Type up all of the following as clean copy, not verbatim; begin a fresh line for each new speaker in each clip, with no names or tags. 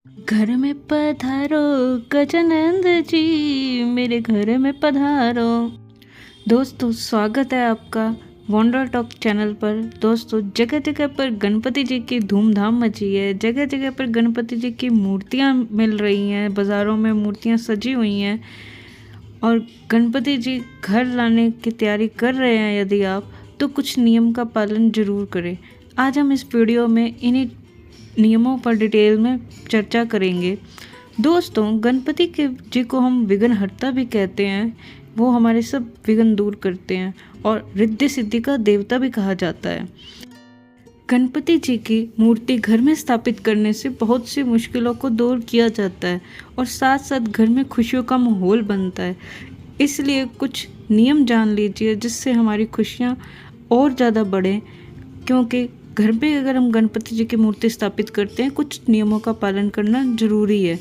घर में पधारो गजानंद जी, मेरे घर में पधारो। दोस्तों, स्वागत है आपका वंडर टॉक चैनल पर। दोस्तों, जगह जगह पर गणपति जी की धूमधाम मची है। जगह जगह पर गणपति जी की मूर्तियां मिल रही हैं, बाज़ारों में मूर्तियां सजी हुई हैं और गणपति जी घर लाने की तैयारी कर रहे हैं। यदि आप तो कुछ नियम का पालन जरूर करें। आज हम इस वीडियो में इन्हीं नियमों पर डिटेल में चर्चा करेंगे। दोस्तों, गणपति के जी को हम विघ्नहर्ता भी कहते हैं। वो हमारे सब विघ्न दूर करते हैं और रिद्धि सिद्धि का देवता भी कहा जाता है। गणपति जी की मूर्ति घर में स्थापित करने से बहुत सी मुश्किलों को दूर किया जाता है और साथ साथ घर में खुशियों का माहौल बनता है। इसलिए कुछ नियम जान लीजिए जिससे हमारी खुशियाँ और ज़्यादा बढ़ें, क्योंकि घर पे अगर हम गणपति जी की मूर्ति स्थापित करते हैं, कुछ नियमों का पालन करना ज़रूरी है,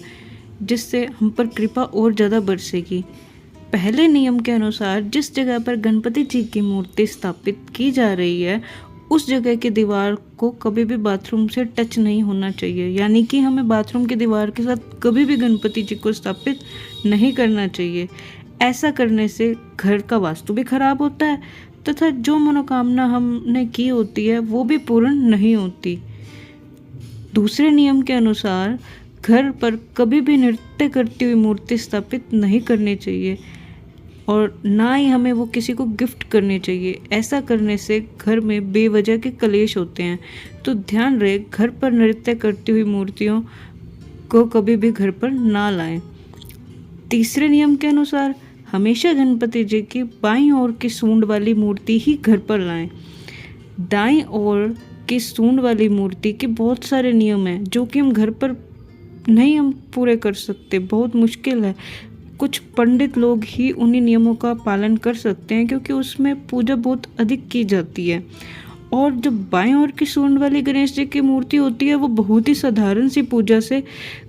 जिससे हम पर कृपा और ज़्यादा बरसेगी। पहले नियम के अनुसार जिस जगह पर गणपति जी की मूर्ति स्थापित की जा रही है, उस जगह की दीवार को कभी भी बाथरूम से टच नहीं होना चाहिए। यानी कि हमें बाथरूम की दीवार के साथ कभी भी गणपति जी को स्थापित नहीं करना चाहिए। ऐसा करने से घर का वास्तु भी खराब होता है तथा जो मनोकामना हमने की होती है वो भी पूर्ण नहीं होती। दूसरे नियम के अनुसार घर पर कभी भी नृत्य करती हुई मूर्ति स्थापित नहीं करनी चाहिए और ना ही हमें वो किसी को गिफ्ट करनी चाहिए। ऐसा करने से घर में बेवजह के कलेश होते हैं। तो ध्यान रहे, घर पर नृत्य करती हुई मूर्तियों को कभी भी घर पर ना लाएं। तीसरे नियम के अनुसार हमेशा गणपति जी की बाईं ओर की सूंड वाली मूर्ति ही घर पर लाएं। दाईं ओर की सूंड वाली मूर्ति के बहुत सारे नियम हैं जो कि हम घर पर नहीं हम पूरे कर सकते, बहुत मुश्किल है। कुछ पंडित लोग ही उन्हीं नियमों का पालन कर सकते हैं, क्योंकि उसमें पूजा बहुत अधिक की जाती है। और जो बाएं ओर की सूंड वाली गणेश जी की मूर्ति होती है, वो बहुत ही साधारण सी पूजा से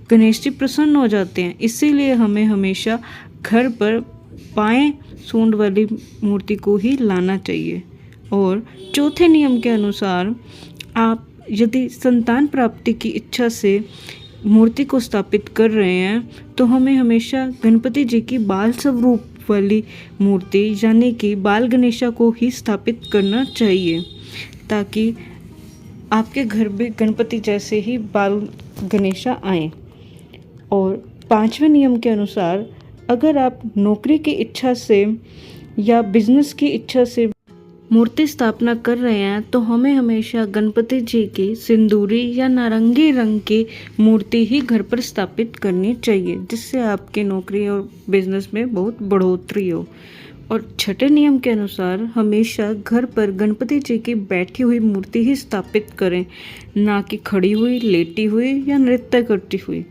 गणेश जी प्रसन्न हो जाते हैं। इसीलिए हमें हमेशा घर पर बाएं सूंड वाली मूर्ति को ही लाना चाहिए। और चौथे नियम के अनुसार आप यदि संतान प्राप्ति की इच्छा से मूर्ति को स्थापित कर रहे हैं तो हमें हमेशा गणपति जी की बाल स्वरूप वाली मूर्ति यानी कि बाल गणेशा को ही स्थापित करना चाहिए, ताकि आपके घर में गणपति जैसे ही बाल गणेशा आए। और पांचवें नियम के अनुसार अगर आप नौकरी की इच्छा से या बिजनेस की इच्छा से मूर्ति स्थापना कर रहे हैं तो हमें हमेशा गणपति जी की सिंदूरी या नारंगी रंग की मूर्ति ही घर पर स्थापित करनी चाहिए, जिससे आपकी नौकरी और बिजनेस में बहुत बढ़ोतरी हो। और छठे नियम के अनुसार हमेशा घर पर गणपति जी की बैठी हुई मूर्ति ही स्थापित करें, ना कि खड़ी हुई, लेटी हुई या नृत्य करती हुई।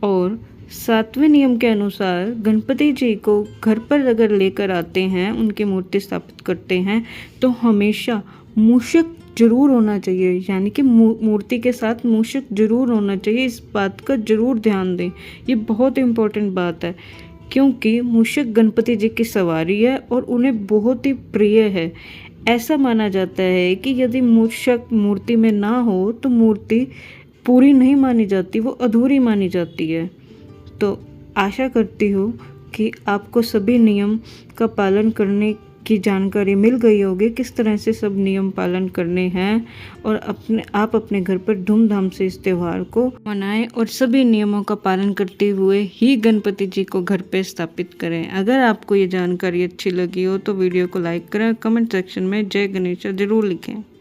और सातवें नियम के अनुसार गणपति जी को घर पर अगर लेकर आते हैं, उनकी मूर्ति स्थापित करते हैं, तो हमेशा मूषक जरूर होना चाहिए। यानी कि मूर्ति के साथ मूषक जरूर होना चाहिए। इस बात का जरूर ध्यान दें, ये बहुत इम्पोर्टेंट बात है, क्योंकि मूषक गणपति जी की सवारी है और उन्हें बहुत ही प्रिय है। ऐसा माना जाता है कि यदि मूषक मूर्ति में ना हो तो मूर्ति पूरी नहीं मानी जाती, वो अधूरी मानी जाती है। तो आशा करती हूँ कि आपको सभी नियम का पालन करने की जानकारी मिल गई होगी, किस तरह से सब नियम पालन करने हैं, और आप अपने घर पर धूमधाम से इस त्यौहार को मनाएं और सभी नियमों का पालन करते हुए ही गणपति जी को घर पे स्थापित करें। अगर आपको ये जानकारी अच्छी लगी हो तो वीडियो को लाइक करें, कमेंट सेक्शन में जय गणेश जरूर लिखें।